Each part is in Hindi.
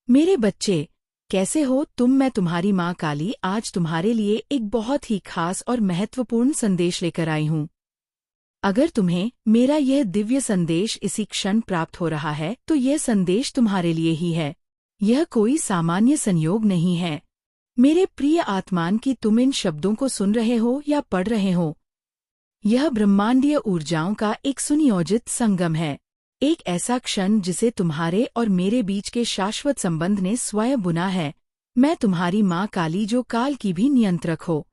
मेरे बच्चे, कैसे हो तुम। मैं तुम्हारी माँ काली आज तुम्हारे लिए एक बहुत ही खास और महत्वपूर्ण संदेश लेकर आई हूँ। अगर तुम्हें मेरा यह दिव्य संदेश इसी क्षण प्राप्त हो रहा है तो यह संदेश तुम्हारे लिए ही है। यह कोई सामान्य संयोग नहीं है। मेरे प्रिय आत्मान की तुम इन शब्दों को सुन रहे हो या पढ़ रहे हो। यह ब्रह्मांडीय ऊर्जाओं का एक सुनियोजित संगम है। एक ऐसा क्षण जिसे तुम्हारे और मेरे बीच के शाश्वत संबंध ने स्वयं बुना है। मैं तुम्हारी माँ काली जो काल की भी नियंत्रक हो,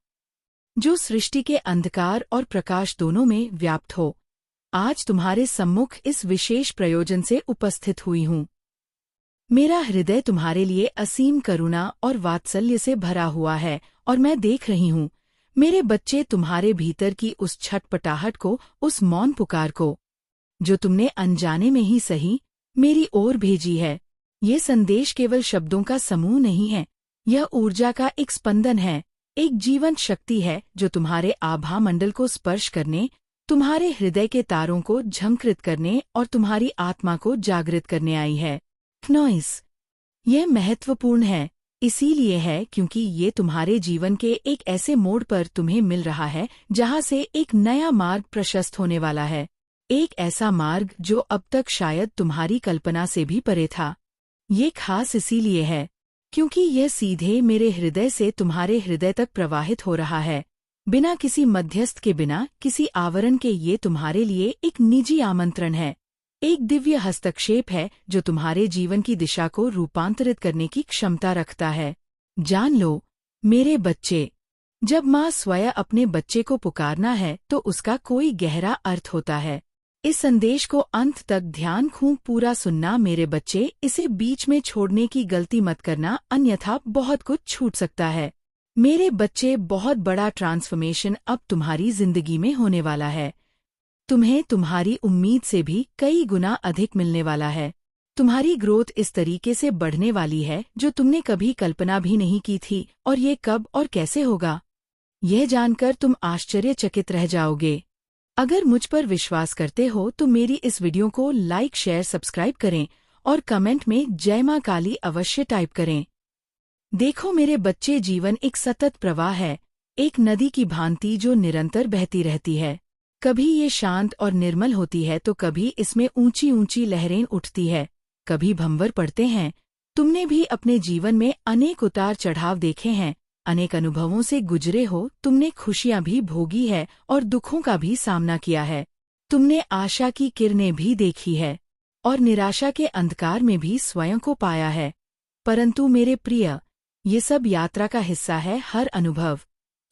जो सृष्टि के अंधकार और प्रकाश दोनों में व्याप्त हो, आज तुम्हारे सम्मुख इस विशेष प्रयोजन से उपस्थित हुई हूँ। मेरा हृदय तुम्हारे लिए असीम करुणा और वात्सल्य से भरा हुआ है और मैं देख रही हूँ मेरे बच्चे तुम्हारे भीतर की उस छटपटाहट को, उस मौन पुकार को जो तुमने अनजाने में ही सही मेरी ओर भेजी है। ये संदेश केवल शब्दों का समूह नहीं है, यह ऊर्जा का एक स्पंदन है, एक जीवंत शक्ति है जो तुम्हारे आभा मंडल को स्पर्श करने, तुम्हारे हृदय के तारों को झंकृत करने और तुम्हारी आत्मा को जागृत करने आई है। नॉइस, यह महत्वपूर्ण है, इसीलिए है क्योंकि ये तुम्हारे जीवन के एक ऐसे मोड़ पर तुम्हें मिल रहा है जहाँ से एक नया मार्ग प्रशस्त होने वाला है। एक ऐसा मार्ग जो अब तक शायद तुम्हारी कल्पना से भी परे था। ये खास इसीलिए है क्योंकि यह सीधे मेरे हृदय से तुम्हारे हृदय तक प्रवाहित हो रहा है, बिना किसी मध्यस्थ के, बिना किसी आवरण के। ये तुम्हारे लिए एक निजी आमंत्रण है, एक दिव्य हस्तक्षेप है जो तुम्हारे जीवन की दिशा को रूपांतरित करने की क्षमता रखता है। जान लो मेरे बच्चे, जब माँ स्वयं अपने बच्चे को पुकारना है तो उसका कोई गहरा अर्थ होता है। इस संदेश को अंत तक ध्यान खूब पूरा सुनना मेरे बच्चे, इसे बीच में छोड़ने की गलती मत करना, अन्यथा बहुत कुछ छूट सकता है। मेरे बच्चे, बहुत बड़ा ट्रांसफॉर्मेशन अब तुम्हारी जिंदगी में होने वाला है। तुम्हें तुम्हारी उम्मीद से भी कई गुना अधिक मिलने वाला है। तुम्हारी ग्रोथ इस तरीके से बढ़ने वाली है जो तुमने कभी कल्पना भी नहीं की थी, और ये कब और कैसे होगा यह जानकर तुम आश्चर्यचकित रह जाओगे। अगर मुझ पर विश्वास करते हो तो मेरी इस वीडियो को लाइक, शेयर, सब्सक्राइब करें और कमेंट में जय मां काली अवश्य टाइप करें। देखो मेरे बच्चे, जीवन एक सतत प्रवाह है, एक नदी की भांति जो निरंतर बहती रहती है। कभी ये शांत और निर्मल होती है तो कभी इसमें ऊंची ऊंची लहरें उठती है, कभी भंवर पड़ते हैं। तुमने भी अपने जीवन में अनेक उतार चढ़ाव देखे हैं, अनेक अनुभवों से गुजरे हो। तुमने खुशियां भी भोगी है और दुखों का भी सामना किया है। तुमने आशा की किरणें भी देखी है और निराशा के अंधकार में भी स्वयं को पाया है। परंतु मेरे प्रिय, ये सब यात्रा का हिस्सा है। हर अनुभव,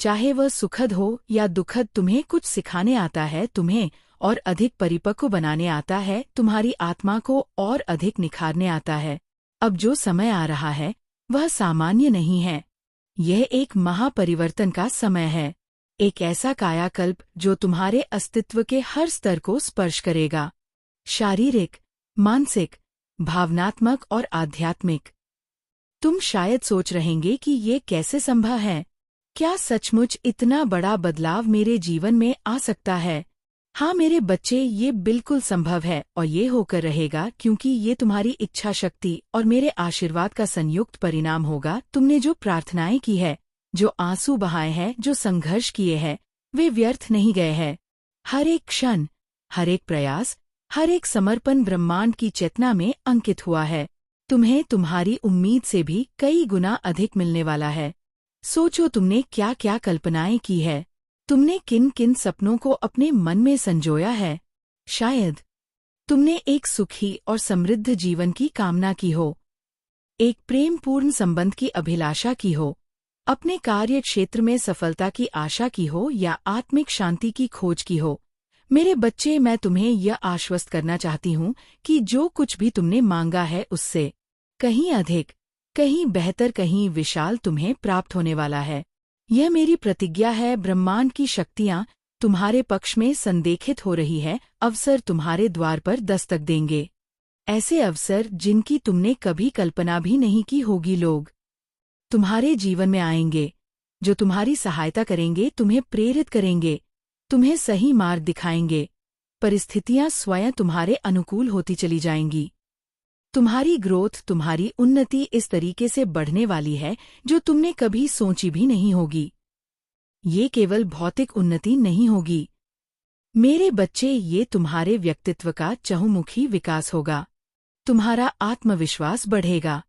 चाहे वह सुखद हो या दुखद, तुम्हें कुछ सिखाने आता है, तुम्हें और अधिक परिपक्व बनाने आता है, तुम्हारी आत्मा को और अधिक निखारने आता है। अब जो समय आ रहा है वह सामान्य नहीं है, यह एक महापरिवर्तन का समय है। एक ऐसा कायाकल्प जो तुम्हारे अस्तित्व के हर स्तर को स्पर्श करेगा, शारीरिक, मानसिक, भावनात्मक और आध्यात्मिक। तुम शायद सोच रहेंगे कि ये कैसे संभव है, क्या सचमुच इतना बड़ा बदलाव मेरे जीवन में आ सकता है। हाँ मेरे बच्चे, ये बिल्कुल संभव है और ये होकर रहेगा क्योंकि ये तुम्हारी इच्छा शक्ति और मेरे आशीर्वाद का संयुक्त परिणाम होगा। तुमने जो प्रार्थनाएं की है, जो आंसू बहाए हैं, जो संघर्ष किए हैं, वे व्यर्थ नहीं गए हैं। हर एक क्षण, हर एक प्रयास, हर एक समर्पण ब्रह्मांड की चेतना में अंकित हुआ है। तुम्हें तुम्हारी उम्मीद से भी कई गुना अधिक मिलने वाला है। सोचो तुमने क्या क्या कल्पनाएं की है, तुमने किन किन सपनों को अपने मन में संजोया है। शायद तुमने एक सुखी और समृद्ध जीवन की कामना की हो, एक प्रेमपूर्ण संबंध की अभिलाषा की हो, अपने कार्य क्षेत्र में सफलता की आशा की हो या आत्मिक शांति की खोज की हो। मेरे बच्चे, मैं तुम्हें यह आश्वस्त करना चाहती हूँ कि जो कुछ भी तुमने मांगा है उससे कहीं अधिक, कहीं बेहतर, कहीं विशाल तुम्हें प्राप्त होने वाला है। यह मेरी प्रतिज्ञा है। ब्रह्मांड की शक्तियाँ तुम्हारे पक्ष में संदेखित हो रही है। अवसर तुम्हारे द्वार पर दस्तक देंगे, ऐसे अवसर जिनकी तुमने कभी कल्पना भी नहीं की होगी। लोग तुम्हारे जीवन में आएंगे जो तुम्हारी सहायता करेंगे, तुम्हें प्रेरित करेंगे, तुम्हें सही मार्ग दिखाएंगे। परिस्थितियां स्वयं तुम्हारे अनुकूल होती चली जाएंगी। तुम्हारी ग्रोथ, तुम्हारी उन्नति इस तरीके से बढ़ने वाली है जो तुमने कभी सोची भी नहीं होगी। ये केवल भौतिक उन्नति नहीं होगी मेरे बच्चे, ये तुम्हारे व्यक्तित्व का चहुमुखी विकास होगा। तुम्हारा आत्मविश्वास बढ़ेगा,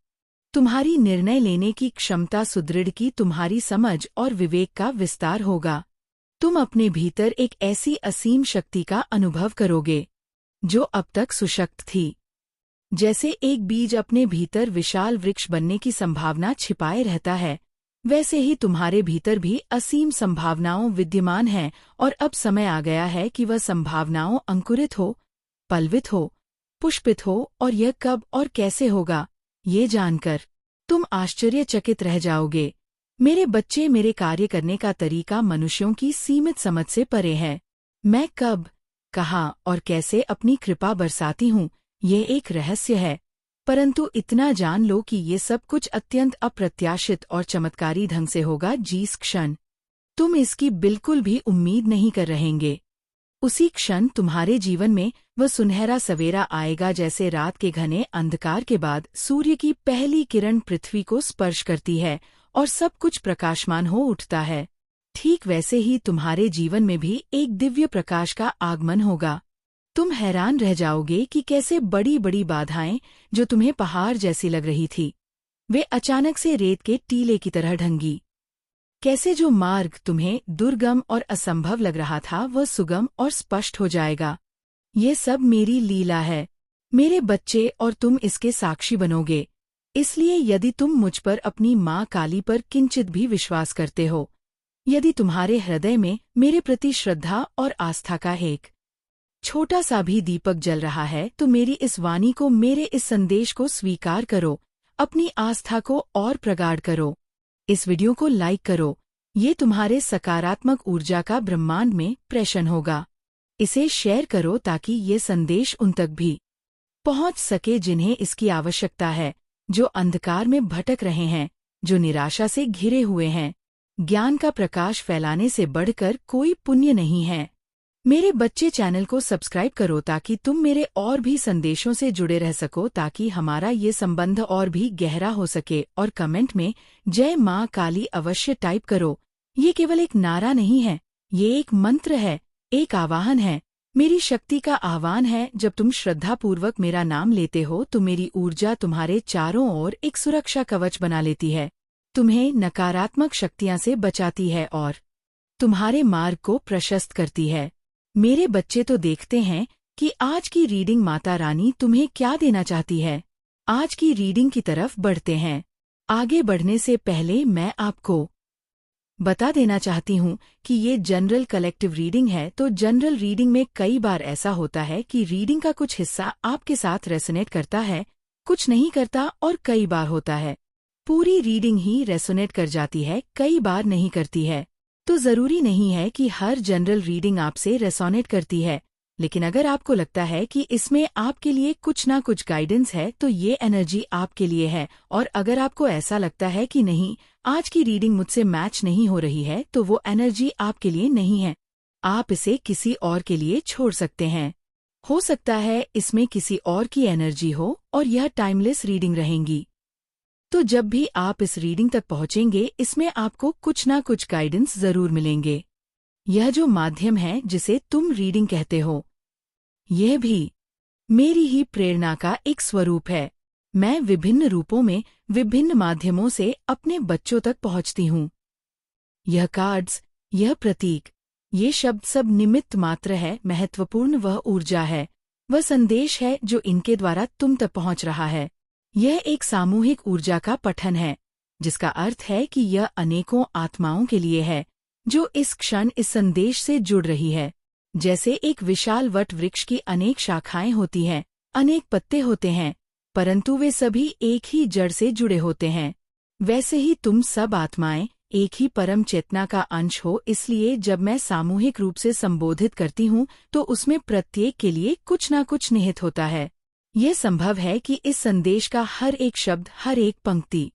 तुम्हारी निर्णय लेने की क्षमता सुदृढ़ की, तुम्हारी समझ और विवेक का विस्तार होगा। तुम अपने भीतर एक ऐसी असीम शक्ति का अनुभव करोगे जो अब तक सुशक्त थी। जैसे एक बीज अपने भीतर विशाल वृक्ष बनने की संभावना छिपाए रहता है, वैसे ही तुम्हारे भीतर भी असीम संभावनाओं विद्यमान हैं और अब समय आ गया है कि वह संभावनाओं अंकुरित हो, पल्वित हो, पुष्पित हो। और यह कब और कैसे होगा, ये जानकर तुम आश्चर्यचकित रह जाओगे। मेरे बच्चे, मेरे कार्य करने का तरीका मनुष्यों की सीमित समझ से परे है। मैं कब, कहाँ और कैसे अपनी कृपा बरसाती हूँ, ये एक रहस्य है। परंतु इतना जान लो कि ये सब कुछ अत्यंत अप्रत्याशित और चमत्कारी ढंग से होगा जिस क्षण तुम इसकी बिल्कुल भी उम्मीद नहीं कर रहेंगे। उसी क्षण तुम्हारे जीवन में वह सुनहरा सवेरा आएगा, जैसे रात के घने अंधकार के बाद सूर्य की पहली किरण पृथ्वी को स्पर्श करती है और सब कुछ प्रकाशमान हो उठता है। ठीक वैसे ही तुम्हारे जीवन में भी एक दिव्य प्रकाश का आगमन होगा। तुम हैरान रह जाओगे कि कैसे बड़ी बड़ी बाधाएं जो तुम्हें पहाड़ जैसी लग रही थी, वे अचानक से रेत के टीले की तरह ढंगी। कैसे जो मार्ग तुम्हें दुर्गम और असंभव लग रहा था वह सुगम और स्पष्ट हो जाएगा। ये सब मेरी लीला है मेरे बच्चे, और तुम इसके साक्षी बनोगे। इसलिए यदि तुम मुझ पर, अपनी माँ काली पर किंचित भी विश्वास करते हो, यदि तुम्हारे हृदय में मेरे प्रति श्रद्धा और आस्था का एक छोटा सा भी दीपक जल रहा है, तो मेरी इस वाणी को, मेरे इस संदेश को स्वीकार करो, अपनी आस्था को और प्रगाढ़ करो। इस वीडियो को लाइक करो, ये तुम्हारे सकारात्मक ऊर्जा का ब्रह्मांड में प्रेषण होगा। इसे शेयर करो ताकि ये संदेश उन तक भी पहुंच सके जिन्हें इसकी आवश्यकता है, जो अंधकार में भटक रहे हैं, जो निराशा से घिरे हुए हैं। ज्ञान का प्रकाश फैलाने से बढ़कर कोई पुण्य नहीं है। मेरे बच्चे, चैनल को सब्सक्राइब करो ताकि तुम मेरे और भी संदेशों से जुड़े रह सको, ताकि हमारा ये संबंध और भी गहरा हो सके। और कमेंट में जय माँ काली अवश्य टाइप करो। ये केवल एक नारा नहीं है, ये एक मंत्र है, एक आवाहन है, मेरी शक्ति का आह्वान है। जब तुम श्रद्धापूर्वक मेरा नाम लेते हो तो मेरी ऊर्जा तुम्हारे चारों ओर एक सुरक्षा कवच बना लेती है, तुम्हें नकारात्मक शक्तियां से बचाती है और तुम्हारे मार्ग को प्रशस्त करती है। मेरे बच्चे, तो देखते हैं कि आज की रीडिंग माता रानी तुम्हें क्या देना चाहती है। आज की रीडिंग की तरफ बढ़ते हैं। आगे बढ़ने से पहले मैं आपको बता देना चाहती हूँ कि ये जनरल कलेक्टिव रीडिंग है। तो जनरल रीडिंग में कई बार ऐसा होता है कि रीडिंग का कुछ हिस्सा आपके साथ रेसोनेट करता है, कुछ नहीं करता, और कई बार होता है पूरी रीडिंग ही रेसोनेट कर जाती है, कई बार नहीं करती है। तो जरूरी नहीं है कि हर जनरल रीडिंग आपसे रेसोनेट करती है, लेकिन अगर आपको लगता है कि इसमें आपके लिए कुछ ना कुछ गाइडेंस है तो ये एनर्जी आपके लिए है। और अगर आपको ऐसा लगता है कि नहीं, आज की रीडिंग मुझसे मैच नहीं हो रही है, तो वो एनर्जी आपके लिए नहीं है, आप इसे किसी और के लिए छोड़ सकते हैं। हो सकता है इसमें किसी और की एनर्जी हो और यह टाइमलेस रीडिंग रहेंगी। तो जब भी आप इस रीडिंग तक पहुंचेंगे, इसमें आपको कुछ ना कुछ गाइडेंस जरूर मिलेंगे। यह जो माध्यम है जिसे तुम रीडिंग कहते हो, यह भी मेरी ही प्रेरणा का एक स्वरूप है। मैं विभिन्न रूपों में, विभिन्न माध्यमों से अपने बच्चों तक पहुंचती हूँ। यह कार्ड्स, यह प्रतीक, ये शब्द सब निमित्त मात्र है। महत्वपूर्ण वह ऊर्जा है, वह संदेश है जो इनके द्वारा तुम तक पहुंच रहा है। यह एक सामूहिक ऊर्जा का पठन है, जिसका अर्थ है कि यह अनेकों आत्माओं के लिए है जो इस क्षण इस संदेश से जुड़ रही है। जैसे एक विशाल वट वृक्ष की अनेक शाखाएं होती हैं, अनेक पत्ते होते हैं, परंतु वे सभी एक ही जड़ से जुड़े होते हैं, वैसे ही तुम सब आत्माएं एक ही परम चेतना का अंश हो। इसलिए जब मैं सामूहिक रूप से संबोधित करती हूँ तो उसमें प्रत्येक के लिए कुछ ना कुछ निहित होता है। यह संभव है कि इस संदेश का हर एक शब्द, हर एक पंक्ति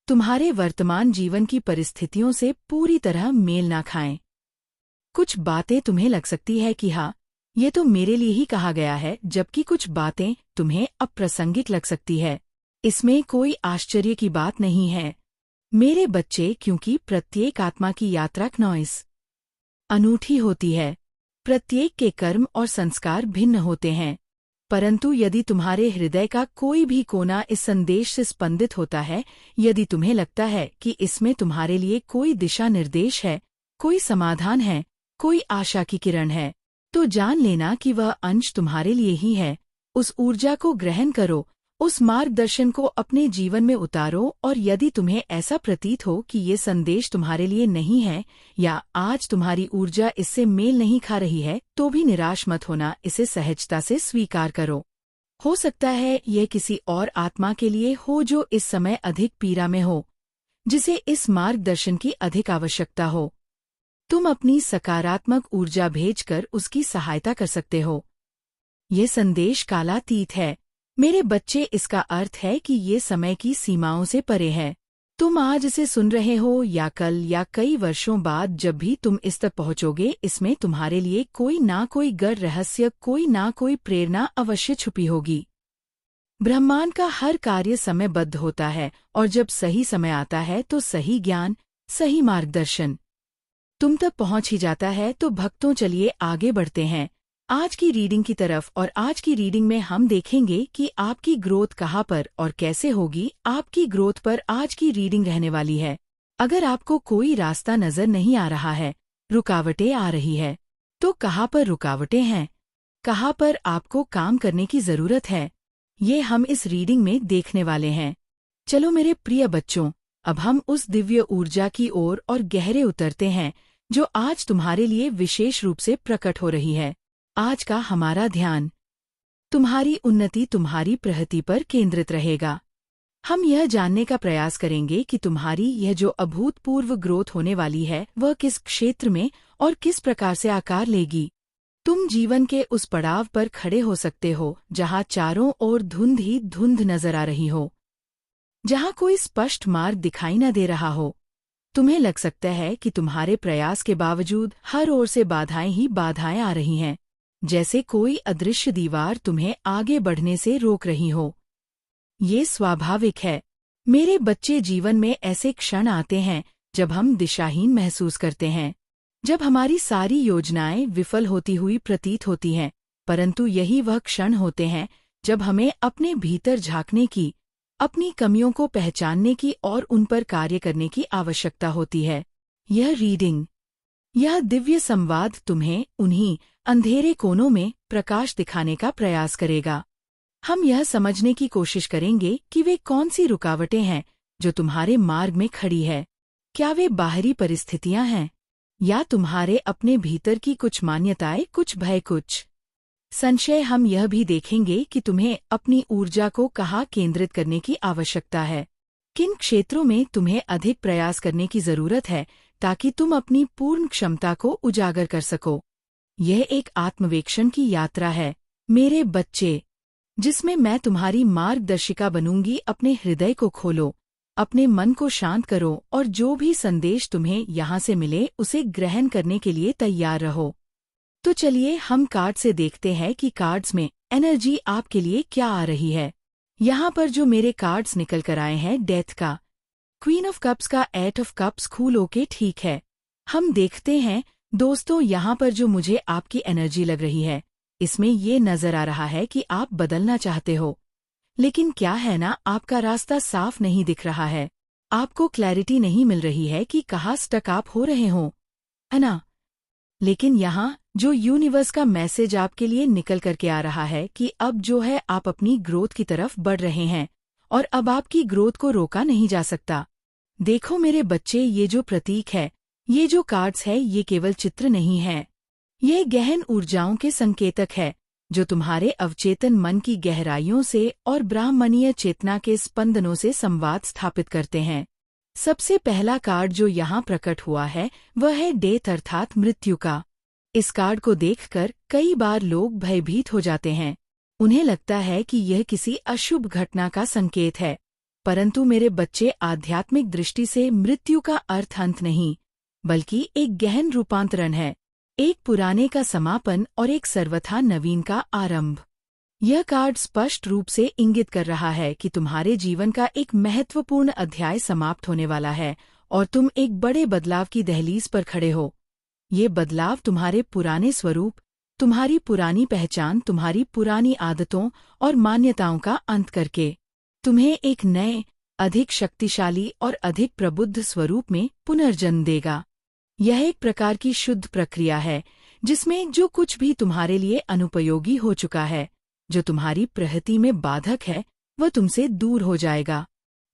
तुम्हारे वर्तमान जीवन की परिस्थितियों से पूरी तरह मेल ना खाएं। कुछ बातें तुम्हें लग सकती है कि हाँ, ये तो मेरे लिए ही कहा गया है, जबकि कुछ बातें तुम्हें अप्रासंगिक लग सकती है। इसमें कोई आश्चर्य की बात नहीं है मेरे बच्चे, क्योंकि प्रत्येक आत्मा की यात्रा नॉइस अनूठी होती है। प्रत्येक के कर्म और संस्कार भिन्न होते हैं, परंतु यदि तुम्हारे हृदय का कोई भी कोना इस संदेश से स्पंदित होता है, यदि तुम्हें लगता है कि इसमें तुम्हारे लिए कोई दिशा निर्देश है, कोई समाधान है, कोई आशा की किरण है, तो जान लेना कि वह अंश तुम्हारे लिए ही है। उस ऊर्जा को ग्रहण करो, उस मार्गदर्शन को अपने जीवन में उतारो, और यदि तुम्हें ऐसा प्रतीत हो कि ये संदेश तुम्हारे लिए नहीं है या आज तुम्हारी ऊर्जा इससे मेल नहीं खा रही है, तो भी निराश मत होना, इसे सहजता से स्वीकार करो। हो सकता है यह किसी और आत्मा के लिए हो जो इस समय अधिक पीड़ा में हो, जिसे इस मार्गदर्शन की अधिक आवश्यकता हो। तुम अपनी सकारात्मक ऊर्जा भेजकर उसकी सहायता कर सकते हो। ये संदेश कालातीत है मेरे बच्चे, इसका अर्थ है कि ये समय की सीमाओं से परे है। तुम आज इसे सुन रहे हो या कल या कई वर्षों बाद, जब भी तुम इस तक पहुंचोगे, इसमें तुम्हारे लिए कोई ना कोई गढ़ रहस्य, कोई ना कोई प्रेरणा अवश्य छुपी होगी। ब्रह्मांड का हर कार्य समयबद्ध होता है, और जब सही समय आता है तो सही ज्ञान, सही मार्गदर्शन तुम तक पहुंच ही जाता है। तो भक्तों, चलिए आगे बढ़ते हैं आज की रीडिंग की तरफ। और आज की रीडिंग में हम देखेंगे कि आपकी ग्रोथ कहाँ पर और कैसे होगी। आपकी ग्रोथ पर आज की रीडिंग रहने वाली है। अगर आपको कोई रास्ता नजर नहीं आ रहा है, रुकावटें आ रही है, तो कहाँ पर रुकावटें हैं, कहाँ पर आपको काम करने की जरूरत है, ये हम इस रीडिंग में देखने वाले हैं। चलो मेरे प्रिय बच्चों, अब हम उस दिव्य ऊर्जा की ओर और गहरे उतरते हैं जो आज तुम्हारे लिए विशेष रूप से प्रकट हो रही है। आज का हमारा ध्यान तुम्हारी उन्नति, तुम्हारी प्रगति पर केंद्रित रहेगा। हम यह जानने का प्रयास करेंगे कि तुम्हारी यह जो अभूतपूर्व ग्रोथ होने वाली है, वह किस क्षेत्र में और किस प्रकार से आकार लेगी। तुम जीवन के उस पड़ाव पर खड़े हो सकते हो जहां चारों ओर धुंध ही धुंध नजर आ रही हो, जहां कोई स्पष्ट मार्ग दिखाई न दे रहा हो। तुम्हें लग सकता है कि तुम्हारे प्रयास के बावजूद हर ओर से बाधाएं ही बाधाएं आ रही हैं, जैसे कोई अदृश्य दीवार तुम्हें आगे बढ़ने से रोक रही हो। ये स्वाभाविक है मेरे बच्चे, जीवन में ऐसे क्षण आते हैं जब हम दिशाहीन महसूस करते हैं, जब हमारी सारी योजनाएं विफल होती हुई प्रतीत होती हैं। परंतु यही वह क्षण होते हैं जब हमें अपने भीतर झांकने की, अपनी कमियों को पहचानने की और उन पर कार्य करने की आवश्यकता होती है। यह रीडिंग, यह दिव्य संवाद तुम्हें उन्हीं अंधेरे कोनों में प्रकाश दिखाने का प्रयास करेगा। हम यह समझने की कोशिश करेंगे कि वे कौन सी रुकावटें हैं जो तुम्हारे मार्ग में खड़ी है। क्या वे बाहरी परिस्थितियां हैं, या तुम्हारे अपने भीतर की कुछ मान्यताएं, कुछ भय, कुछ संशय। हम यह भी देखेंगे कि तुम्हें अपनी ऊर्जा को कहाँ केंद्रित करने की आवश्यकता है, किन क्षेत्रों में तुम्हें अधिक प्रयास करने की जरूरत है ताकि तुम अपनी पूर्ण क्षमता को उजागर कर सको। यह एक आत्मवेक्षण की यात्रा है मेरे बच्चे, जिसमें मैं तुम्हारी मार्गदर्शिका बनूंगी। अपने हृदय को खोलो, अपने मन को शांत करो, और जो भी संदेश तुम्हें यहाँ से मिले उसे ग्रहण करने के लिए तैयार रहो। तो चलिए हम कार्ड से देखते हैं कि कार्ड्स में एनर्जी आपके लिए क्या आ रही है। यहाँ पर जो मेरे कार्ड्स निकल कर आए हैं, डेथ का, क्वीन ऑफ कप्स का, एट ऑफ कप्स, खूल ओके, ठीक है। हम देखते हैं दोस्तों, यहाँ पर जो मुझे आपकी एनर्जी लग रही है, इसमें ये नजर आ रहा है कि आप बदलना चाहते हो, लेकिन क्या है ना, आपका रास्ता साफ नहीं दिख रहा है। आपको क्लैरिटी नहीं मिल रही है कि कहाँ स्टक आप हो रहे हो, है ना। लेकिन यहाँ जो यूनिवर्स का मैसेज आपके लिए निकल करके आ रहा है कि अब जो है आप अपनी ग्रोथ की तरफ बढ़ रहे हैं, और अब आपकी ग्रोथ को रोका नहीं जा सकता। देखो मेरे बच्चे, ये जो प्रतीक है, ये जो कार्ड्स है, ये केवल चित्र नहीं है, ये गहन ऊर्जाओं के संकेतक है जो तुम्हारे अवचेतन मन की गहराइयों से और ब्राह्मणीय चेतना के स्पंदनों से संवाद स्थापित करते हैं। सबसे पहला कार्ड जो यहाँ प्रकट हुआ है वह है डेथ, अर्थात मृत्यु का। इस कार्ड को देखकर कई बार लोग भयभीत हो जाते हैं, उन्हें लगता है कि यह किसी अशुभ घटना का संकेत है। परंतु मेरे बच्चे, आध्यात्मिक दृष्टि से मृत्यु का अर्थ अंत नहीं, बल्कि एक गहन रूपांतरण है। एक पुराने का समापन और एक सर्वथा नवीन का आरंभ। यह कार्ड स्पष्ट रूप से इंगित कर रहा है कि तुम्हारे जीवन का एक महत्वपूर्ण अध्याय समाप्त होने वाला है और तुम एक बड़े बदलाव की दहलीज पर खड़े हो। ये बदलाव तुम्हारे पुराने स्वरूप, तुम्हारी पुरानी पहचान, तुम्हारी पुरानी आदतों और मान्यताओं का अंत करके तुम्हें एक नए, अधिक शक्तिशाली और अधिक प्रबुद्ध स्वरूप में पुनर्जन्म देगा। यह एक प्रकार की शुद्ध प्रक्रिया है जिसमें जो कुछ भी तुम्हारे लिए अनुपयोगी हो चुका है, जो तुम्हारी प्रगति में बाधक है, वह तुमसे दूर हो जाएगा।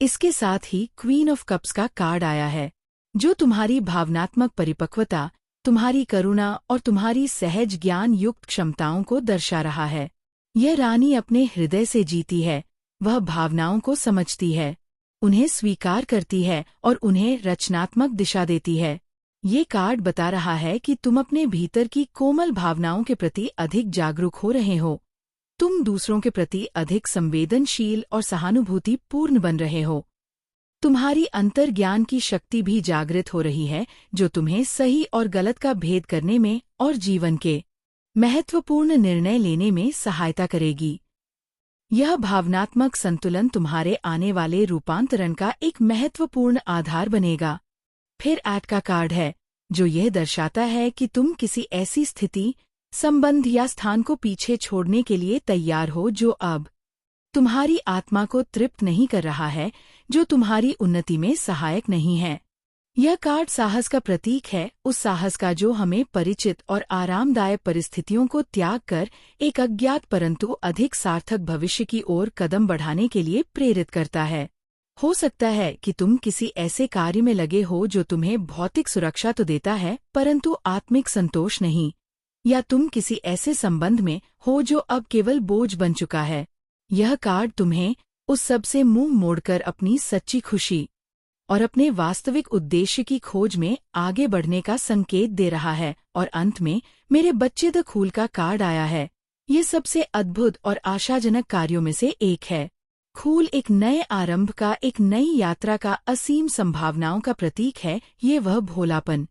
इसके साथ ही क्वीन ऑफ कप्स का कार्ड आया है, जो तुम्हारी भावनात्मक परिपक्वता, तुम्हारी करुणा और तुम्हारी सहज ज्ञान युक्त क्षमताओं को दर्शा रहा है। यह रानी अपने हृदय से जीती है, वह भावनाओं को समझती है, उन्हें स्वीकार करती है और उन्हें रचनात्मक दिशा देती है। ये कार्ड बता रहा है कि तुम अपने भीतर की कोमल भावनाओं के प्रति अधिक जागरूक हो रहे हो। तुम दूसरों के प्रति अधिक संवेदनशील और सहानुभूतिपूर्ण बन रहे हो। तुम्हारी अंतर्ज्ञान की शक्ति भी जागृत हो रही है, जो तुम्हें सही और गलत का भेद करने में और जीवन के महत्वपूर्ण निर्णय लेने में सहायता करेगी। यह भावनात्मक संतुलन तुम्हारे आने वाले रूपांतरण का एक महत्वपूर्ण आधार बनेगा। फिर 8 का कार्ड है, जो यह दर्शाता है कि तुम किसी ऐसी स्थिति, संबंध या स्थान को पीछे छोड़ने के लिए तैयार हो जो अब तुम्हारी आत्मा को तृप्त नहीं कर रहा है, जो तुम्हारी उन्नति में सहायक नहीं है। यह कार्ड साहस का प्रतीक है, उस साहस का जो हमें परिचित और आरामदायक परिस्थितियों को त्याग कर एक अज्ञात परंतु अधिक सार्थक भविष्य की ओर कदम बढ़ाने के लिए प्रेरित करता है। हो सकता है कि तुम किसी ऐसे कार्य में लगे हो जो तुम्हें भौतिक सुरक्षा तो देता है परंतु आत्मिक संतोष नहीं, या तुम किसी ऐसे संबंध में हो जो अब केवल बोझ बन चुका है। यह कार्ड तुम्हें उस सब से मुंह मोड़कर अपनी सच्ची खुशी और अपने वास्तविक उद्देश्य की खोज में आगे बढ़ने का संकेत दे रहा है। और अंत में मेरे बच्चे द फूल का कार्ड आया है। ये सबसे अद्भुत और आशाजनक कार्यों में से एक है। फूल एक नए आरंभ का, एक नई यात्रा का, असीम संभावनाओं का प्रतीक है। ये वह भोलापन,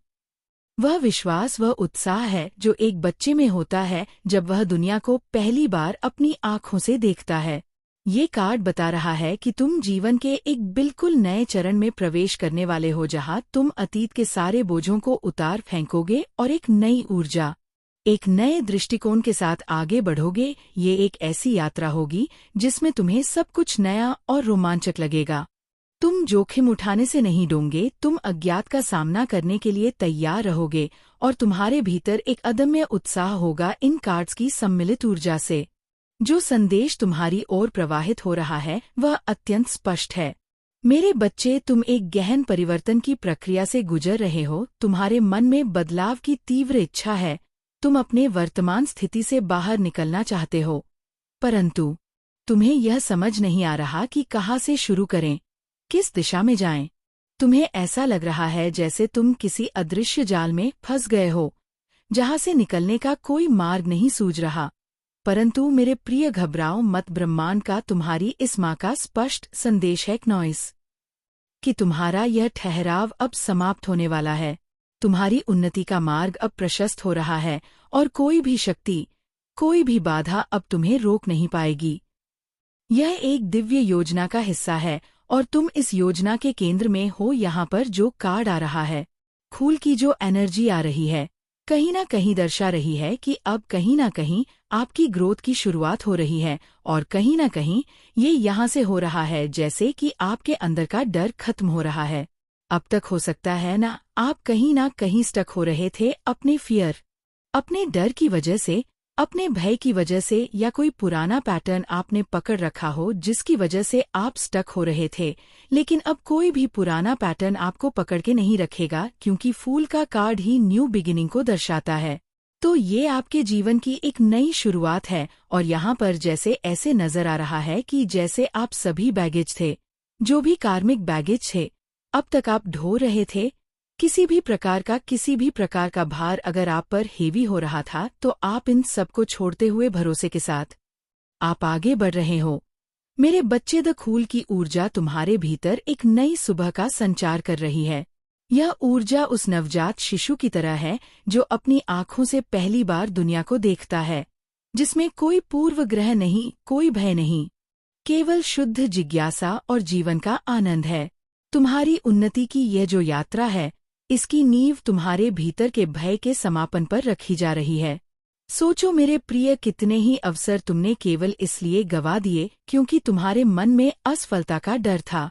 वह विश्वास, वह उत्साह है जो एक बच्चे में होता है जब वह दुनिया को पहली बार अपनी आँखों से देखता है। ये कार्ड बता रहा है कि तुम जीवन के एक बिल्कुल नए चरण में प्रवेश करने वाले हो, जहाँ तुम अतीत के सारे बोझों को उतार फेंकोगे और एक नई ऊर्जा, एक नए दृष्टिकोण के साथ आगे बढ़ोगे। ये एक ऐसी यात्रा होगी जिसमें तुम्हें सब कुछ नया और रोमांचक लगेगा। तुम जोखिम उठाने से नहीं डोंगे, तुम अज्ञात का सामना करने के लिए तैयार रहोगे और तुम्हारे भीतर एक अदम्य उत्साह होगा इन कार्ड्स की सम्मिलित ऊर्जा से। जो संदेश तुम्हारी ओर प्रवाहित हो रहा है वह अत्यंत स्पष्ट है। मेरे बच्चे, तुम एक गहन परिवर्तन की प्रक्रिया से गुजर रहे हो। तुम्हारे मन में बदलाव की तीव्र इच्छा है। तुम अपने वर्तमान स्थिति से बाहर निकलना चाहते हो, परंतु तुम्हें यह समझ नहीं आ रहा कि कहाँ से शुरू करें, किस दिशा में जाएं। तुम्हें ऐसा लग रहा है जैसे तुम किसी अदृश्य जाल में फंस गए हो, जहाँ से निकलने का कोई मार्ग नहीं सूझ रहा। परंतु मेरे प्रिय, घबराओ मत। ब्रह्मांड का तुम्हारी इस माँ का स्पष्ट संदेश है कि तुम्हारा यह ठहराव अब समाप्त होने वाला है। तुम्हारी उन्नति का मार्ग अब प्रशस्त हो रहा है और कोई भी शक्ति, कोई भी बाधा अब तुम्हें रोक नहीं पाएगी। यह एक दिव्य योजना का हिस्सा है और तुम इस योजना के केंद्र में हो। यहाँ पर जो कार्ड आ रहा है, फूल की जो एनर्जी आ रही है, कहीं ना कहीं दर्शा रही है कि अब कहीं ना कहीं आपकी ग्रोथ की शुरुआत हो रही है और कहीं ना कहीं ये यहाँ से हो रहा है जैसे कि आपके अंदर का डर खत्म हो रहा है। अब तक हो सकता है आप कहीं ना कहीं स्टक हो रहे थे अपने फियर, अपने डर की वजह से, अपने भय की वजह से, या कोई पुराना पैटर्न आपने पकड़ रखा हो जिसकी वजह से आप स्टक हो रहे थे। लेकिन अब कोई भी पुराना पैटर्न आपको पकड़ के नहीं रखेगा, क्योंकि फूल का कार्ड ही न्यू बिगिनिंग को दर्शाता है। तो ये आपके जीवन की एक नई शुरुआत है और यहाँ पर जैसे ऐसे नजर आ रहा है कि जैसे आप सभी बैगेज थे, जो भी कार्मिक बैगेज थे, अब तक आप ढो रहे थे। किसी भी प्रकार का भार अगर आप पर हेवी हो रहा था, तो आप इन सबको छोड़ते हुए भरोसे के साथ आप आगे बढ़ रहे हो। मेरे बच्चे, द फूल की ऊर्जा तुम्हारे भीतर एक नई सुबह का संचार कर रही है। यह ऊर्जा उस नवजात शिशु की तरह है जो अपनी आँखों से पहली बार दुनिया को देखता है, जिसमें कोई पूर्वग्रह नहीं, कोई भय नहीं, केवल शुद्ध जिज्ञासा और जीवन का आनंद है। तुम्हारी उन्नति की यह जो यात्रा है, इसकी नींव तुम्हारे भीतर के भय के समापन पर रखी जा रही है। सोचो मेरे प्रिय, कितने ही अवसर तुमने केवल इसलिए गवा दिए क्योंकि तुम्हारे मन में असफलता का डर था,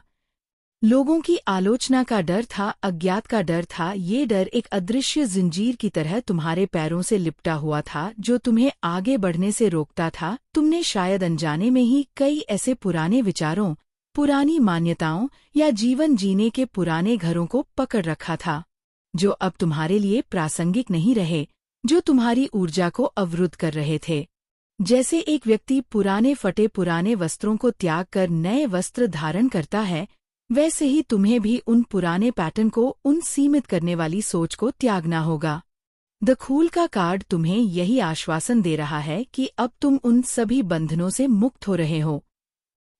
लोगों की आलोचना का डर था, अज्ञात का डर था। ये डर एक अदृश्य जंजीर की तरह तुम्हारे पैरों से लिपटा हुआ था जो तुम्हें आगे बढ़ने से रोकता था। तुमने शायद अनजाने में ही कई ऐसे पुराने विचारों, पुरानी मान्यताओं या जीवन जीने के पुराने घरों को पकड़ रखा था, जो अब तुम्हारे लिए प्रासंगिक नहीं रहे, जो तुम्हारी ऊर्जा को अवरुद्ध कर रहे थे। जैसे एक व्यक्ति पुराने फटे पुराने वस्त्रों को त्याग कर नए वस्त्र धारण करता है, वैसे ही तुम्हें भी उन पुराने पैटर्न को, उन सीमित करने वाली सोच को त्यागना होगा। द खूल का कार्ड तुम्हें यही आश्वासन दे रहा है कि अब तुम उन सभी बंधनों से मुक्त हो रहे हो।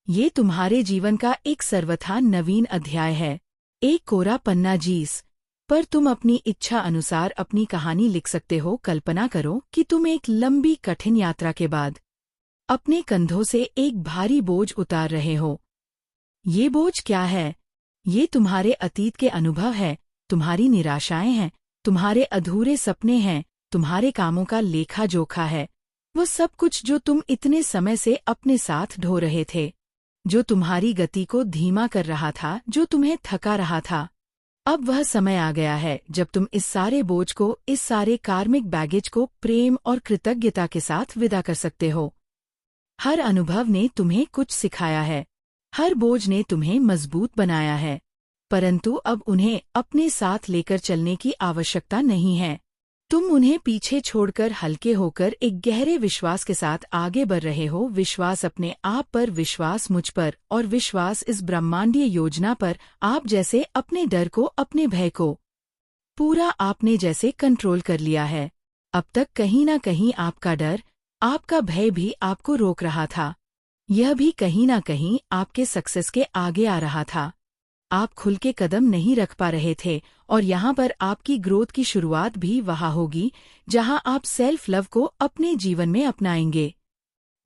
ये तुम्हारे जीवन का एक सर्वथा नवीन अध्याय है, एक कोरा पन्ना जीस पर तुम अपनी इच्छा अनुसार अपनी कहानी लिख सकते हो। कल्पना करो कि तुम एक लंबी कठिन यात्रा के बाद अपने कंधों से एक भारी बोझ उतार रहे हो। ये बोझ क्या है? ये तुम्हारे अतीत के अनुभव है, तुम्हारी निराशाएं हैं, तुम्हारे अधूरे सपने हैं, तुम्हारे कामों का लेखा जोखा है। वो सब कुछ जो तुम इतने समय से अपने साथ ढो रहे थे, जो तुम्हारी गति को धीमा कर रहा था, जो तुम्हें थका रहा था। अब वह समय आ गया है जब तुम इस सारे बोझ को, इस सारे कार्मिक बैगेज को प्रेम और कृतज्ञता के साथ विदा कर सकते हो। हर अनुभव ने तुम्हें कुछ सिखाया है, हर बोझ ने तुम्हें मजबूत बनाया है, परंतु अब उन्हें अपने साथ लेकर चलने की आवश्यकता नहीं है। तुम उन्हें पीछे छोड़कर हल्के होकर एक गहरे विश्वास के साथ आगे बढ़ रहे हो। विश्वास अपने आप पर, विश्वास मुझ पर और विश्वास इस ब्रह्मांडीय योजना पर। आप जैसे अपने डर को, अपने भय को पूरा आपने जैसे कंट्रोल कर लिया है। अब तक कहीं न कहीं आपका डर, आपका भय भी आपको रोक रहा था। यह भी कहीं न कहीं आपके सक्सेस के आगे आ रहा था। आप खुल के कदम नहीं रख पा रहे थे और यहाँ पर आपकी ग्रोथ की शुरुआत भी वहाँ होगी जहाँ आप सेल्फ लव को अपने जीवन में अपनाएंगे।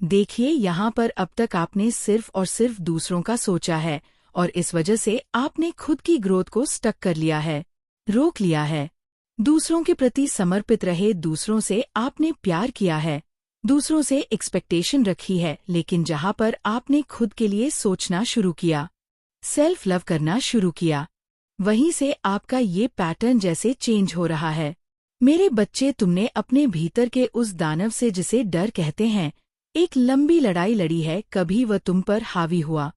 देखिए, यहाँ पर अब तक आपने सिर्फ और सिर्फ दूसरों का सोचा है और इस वजह से आपने खुद की ग्रोथ को स्टक कर लिया है, रोक लिया है। दूसरों के प्रति समर्पित रहे, दूसरों से आपने प्यार किया है, दूसरों से एक्सपेक्टेशन रखी है, लेकिन जहाँ पर आपने खुद के लिए सोचना शुरू किया, सेल्फ लव करना शुरू किया, वहीं से आपका ये पैटर्न जैसे चेंज हो रहा है। मेरे बच्चे, तुमने अपने भीतर के उस दानव से, जिसे डर कहते हैं, एक लंबी लड़ाई लड़ी है। कभी वह तुम पर हावी हुआ,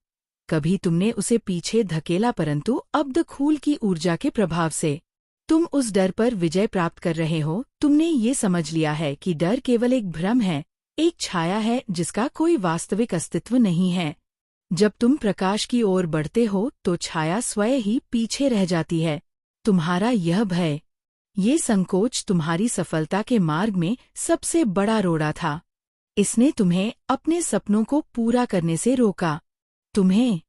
कभी तुमने उसे पीछे धकेला, परंतु अब द खूल की ऊर्जा के प्रभाव से तुम उस डर पर विजय प्राप्त कर रहे हो। तुमने ये समझ लिया है कि डर केवल एक भ्रम है, एक छाया है जिसका कोई वास्तविक अस्तित्व नहीं है। जब तुम प्रकाश की ओर बढ़ते हो तो छाया स्वयं ही पीछे रह जाती है। तुम्हारा यह भय, ये संकोच तुम्हारी सफलता के मार्ग में सबसे बड़ा रोड़ा था। इसने तुम्हें अपने सपनों को पूरा करने से रोका, तुम्हें